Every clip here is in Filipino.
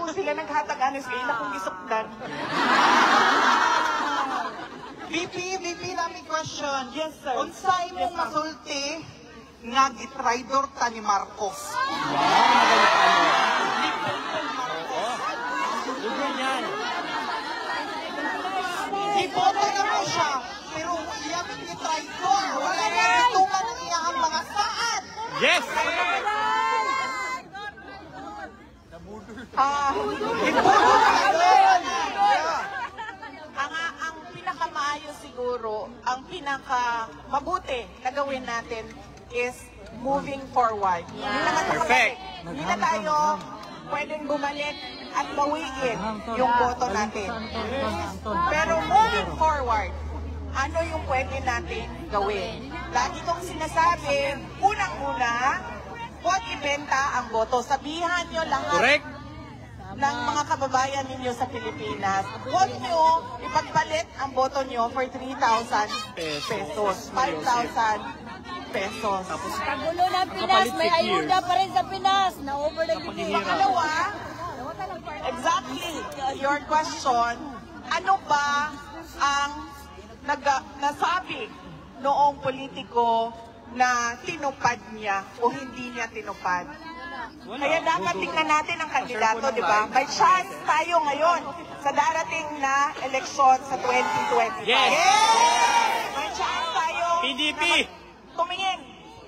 kung sila naghatag anis kayo na kung gisukdan. VP, nami question. Yes, sir. Unsay mong masulti nga gitraidor ta ni Marcos? Iboto na mo siya, pero iyang gitraidor. Wala na tutuman ang iyang mga saan. Yes! Ang pinakamaayo siguro, ang pinakamabuti na gawin natin is moving forward. Perfect. Hindi na tayo pwedeng bumalik at bawiin yung boto natin. Pero moving forward, ano yung pwede natin gawin? Lagi kong sinasabi, unang-una, huwag ibenta ang boto. Sabihan nyo lahat. Correct. Ng mga kababayan ninyo sa Pilipinas. Huwag nyo ipagpalit ang boto nyo for 3,000 pesos, 5,000 pesos. Kagulo ng Pinas, may ayuda pa rin sa Pinas. Na-over na yung Pangalawa, exactly your question, ano ba ang nasabi noong politiko na tinupad niya o hindi niya tinupad? Kaya dapat tingnan natin ang kandidato, di ba? May chance tayo ngayon sa darating na eleksyon sa 2025. Yes! May chance tayo PDP! na tumingin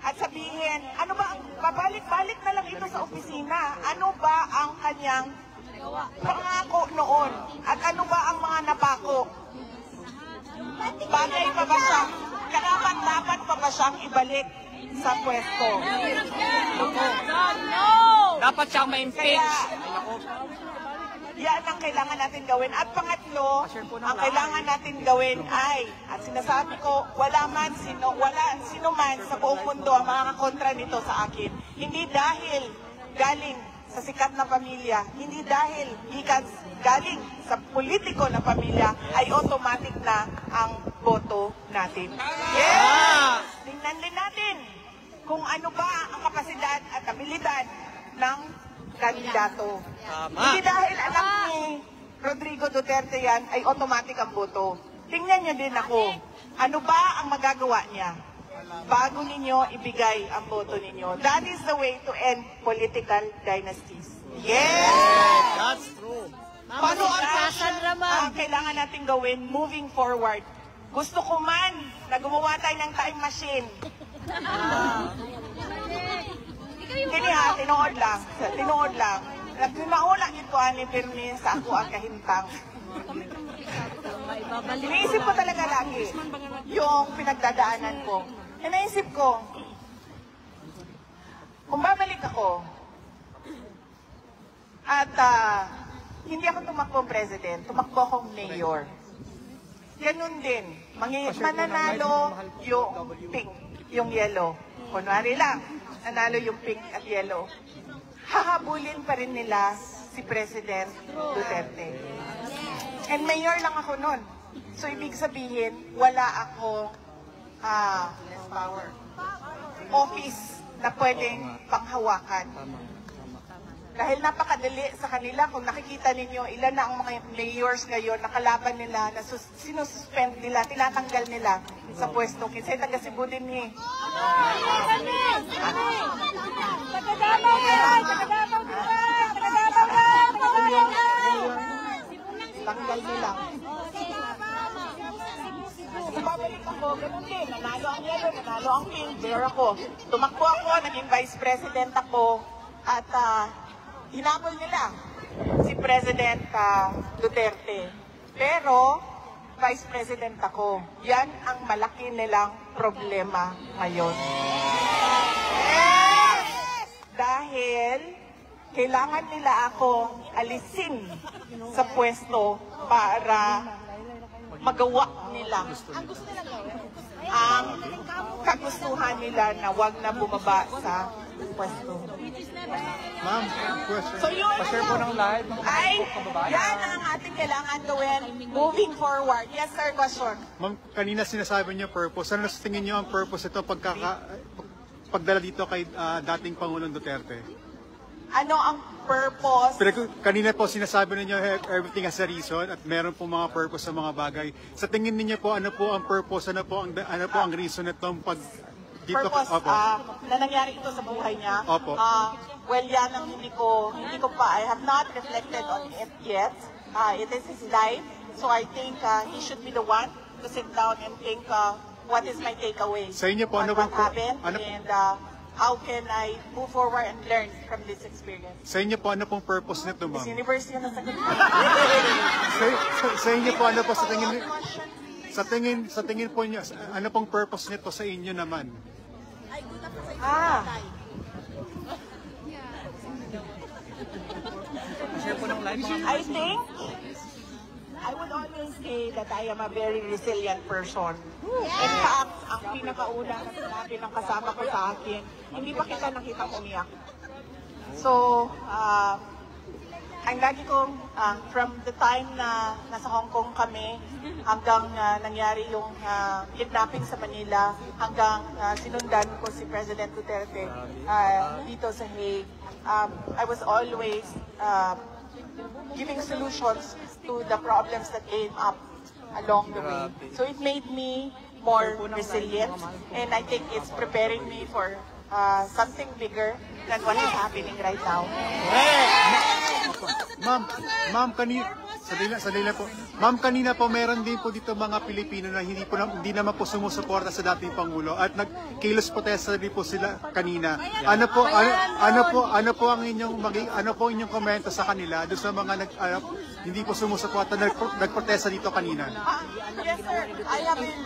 at sabihin, ano ba, babalik-balik na lang ito sa opisina. Ano ba ang kanyang pangako noon? At ano ba ang mga napako? Bagay pa ba siya? Dapat pa ba siyang ibalik sa pwesto? Dapat siyang ma-impeach. Yan ang kailangan natin gawin. At pangatlo, ang kailangan natin gawin ay, at sinasabi ko, wala sino man sa buong mundo ang makakakontra nito sa akin. Hindi dahil galing sa sikat na pamilya, hindi dahil galing sa politiko na pamilya, ay automatic na ang boto natin. Yes! Tingnan din natin kung ano ba ang kapasidad at abilidad ng kandidato. Hindi dahil anak ni Rodrigo Duterte yan ay automatic ang boto. Tingnan niyo din ako. Ano ba ang magagawa niya bago ninyo ibigay ang boto ninyo? That is the way to end political dynasties. Yes! That's true. Paano ang kailangan natin gawin moving forward? Gusto ko man na gumawa tayo ng time machine. Kini ha, tinuod lang. Nagtunaula yun ko ani Permin sa ako ang kahintang. Iniisip ko talaga lagi yung pinagdadaanan ko. Iniisip ko, kung babalik ako, at hindi ako tumakbong president, tumakbo akong mayor. Ganun din, mananalo yung pink, yung yellow. Kunwari lang, nanalo yung pink at yellow. Hahabulin pa rin nila si President Duterte. And mayor lang ako nun. So, ibig sabihin, wala ako office na pwedeng panghawakan. Dahil napakadali sa kanila, kung nakikita ninyo, ilan na ang mga mayors ngayon, nakalaban nila, na sinususpend nila, tinatanggal nila sa pwesto. Kinsay taga Cebu din eh. Tanggal nila. Babalik ako, ganun din. Nanalo ang yellow, nanalo ang pink, mayor ako. Tumakbo ako, naging vice president ako, at hinabol nila si President Duterte. Pero, vice president ako. Yan ang malaki nilang problema ngayon. Yes! Dahil kailangan nila ako alisin sa pwesto para magawa nila ang kagustuhan nila na wag na bumaba sa pwesto. Ma'am, question. So yun Pa-share po ng live ng ay, yan ang ating kailangan gawin moving forward. Yes sir, question. Ma'am, kanina sinasabi niyo purpose. Ano sa tingin niyo ang purpose ito pagdala dito kay dating Pangulong Duterte? Ano ang purpose. Pero kanina po sinasabi ninyo everything has a reason at meron po mga purpose sa mga bagay. Sa tingin ninyo po, ano po ang purpose, ano po ang reason nitong pag dito? Purpose Opo. na nangyari ito sa buhay niya. Opo. Well, yan ang hindi ko pa, I have not reflected on it yet. It is his life, so I think he should be the one to sit down and think what is my takeaway Sa inyo po, on ano what po- happened ano- and how can I move forward and learn from this experience. Sa inyo po, ano pong purpose nito, Miss ma'am? Universe yun ang sagot. Sa inyo po, ano po sa tingin po niyo, ano pong purpose nito sa inyo naman? I think I would always say that I am a very resilient person. In fact, ang pinakauna na sinabi ng kasama ko sa akin, hindi pa kita nakita umiyak. So, ang lagi kong, from the time na nasa Hong Kong kami, hanggang nangyari yung kidnapping sa Manila, hanggang sinundan ko si President Duterte dito sa Hague, I was always giving solutions to the problems that came up along the way. So it made me more resilient, and I think it's preparing me for something bigger than what is happening right now. Ma'am, kanina po. Ma'am, kanina po meron din po dito mga Pilipino na hindi naman po sumusuporta sa dating Pangulo at nagkilos protesta din po sila kanina. Ano po ang inyong komento sa kanila doon sa mga hindi po sumusuporta nagprotesta dito kanina? Yes, sir. I have been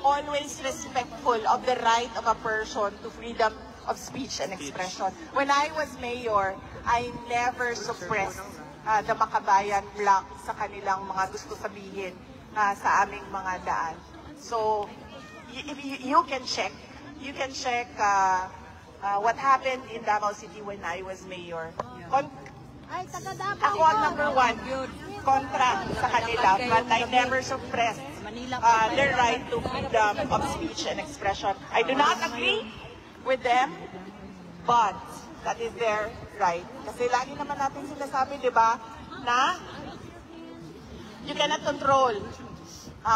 always respectful of the right of a person to freedom of speech and expression. When I was mayor, I never suppressed the Makabayan bloc sa kanilang mga gusto sabihin sa aming mga daan. So, you can check what happened in Davao City when I was mayor. Ako ang number one, kontra sa kanila, but I never suppressed their right to freedom of speech and expression. I do not agree with them, but that is their right. Kasi lagi naman natin sinasabi, di ba, na you cannot control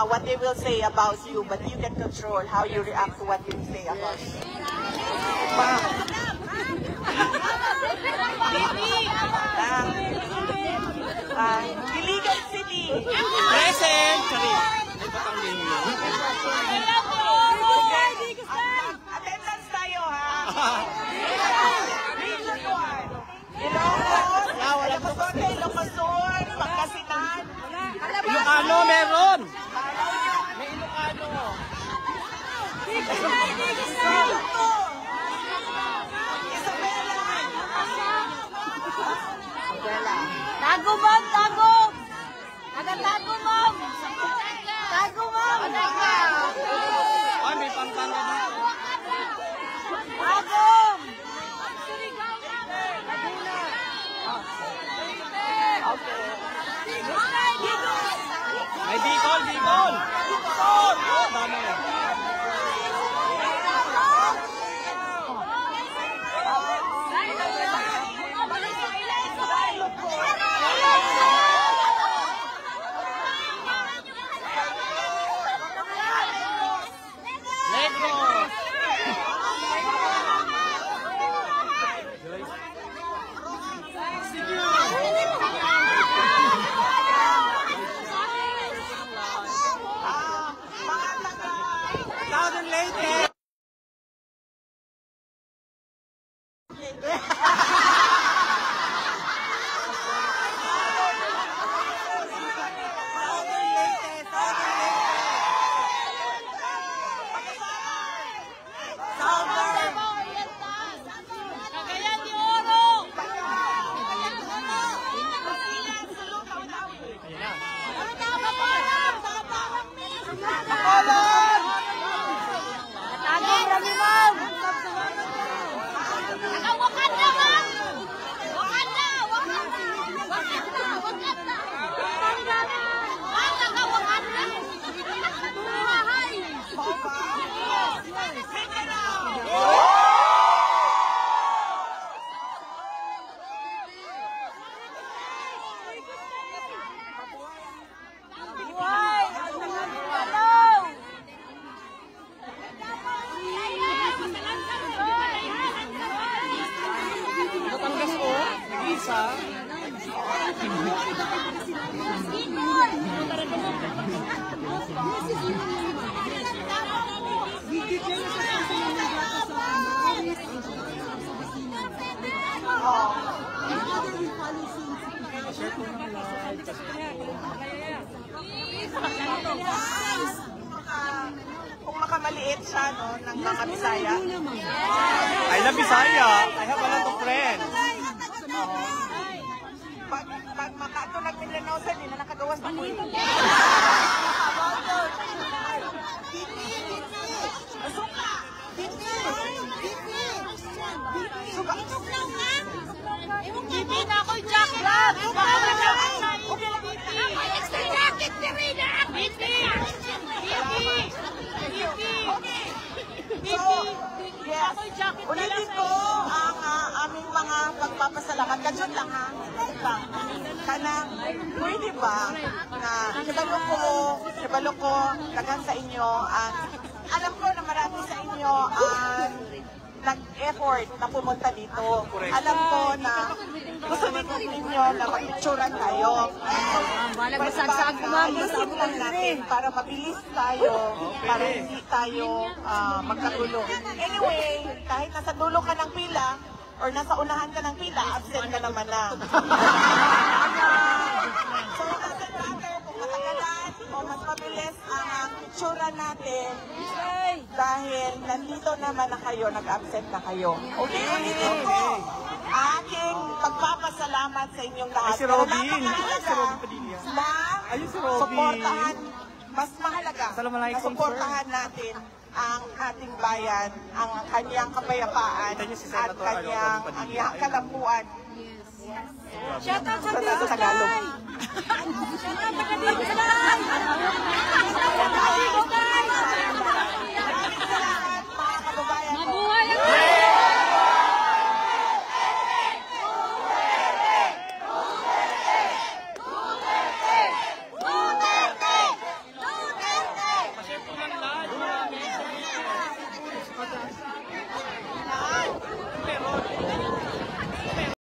what they will say about you, but you can control how you react to what they say about you. Iligan City. Present! Sorry. Ay, batang din yun. Attendance tayo, ha? Ilocos, Ilocos, Pangasinan. Ilocano meron! May Ilocano. Tago, ma'am! Tago! Tago, ma'am! Tago, ma'am! Ay, may Pampanga dito. Tago! May Bicol, Bicol! Bicol! Oh, dami. sa... Kung makamaliit siya, no, ng mga Bisaya. I love Bisaya. I have a lot of friends. Pag makato ng Mindanao sa di na nakagawas pa ko. Bibi na ako Jack Lab. Extra jacket ni Rina. Bibi. So, yes. Ulitin ko ang aming mga pagpapasalamat. Kadyon lang ha. Kanang, pwede ba na kibalo ko, dagan sa inyo, alam ko na marami sa inyo nag-effort na pumunta dito. Alam ko na gusto ninyo na mag-picturean tayo. Gusto lang natin para mabilis tayo, para hindi tayo magkagulo. Anyway, kahit nasa dulo ka ng pila, or nasa unahan ka ng pila, absent ka naman na. So, nasa matter kung matagalan o mas mabilis ang picturean natin, dahil nandito naman na kayo, nag-absent na kayo. Okay, ulitin ko. Aking pagpapasalamat sa inyong lahat. Ay, si Robin. Pero napakahalaga Padilla. na Ayun si Robin. suportahan, mas mahalaga Assalamualaikum, na suportahan natin ang ating bayan, ang kanyang kapayapaan, Kita niyo si at Senator kanyang Robin Padilla. ang kalampuan. Shout out sa Sa Tagalog. Shout out sa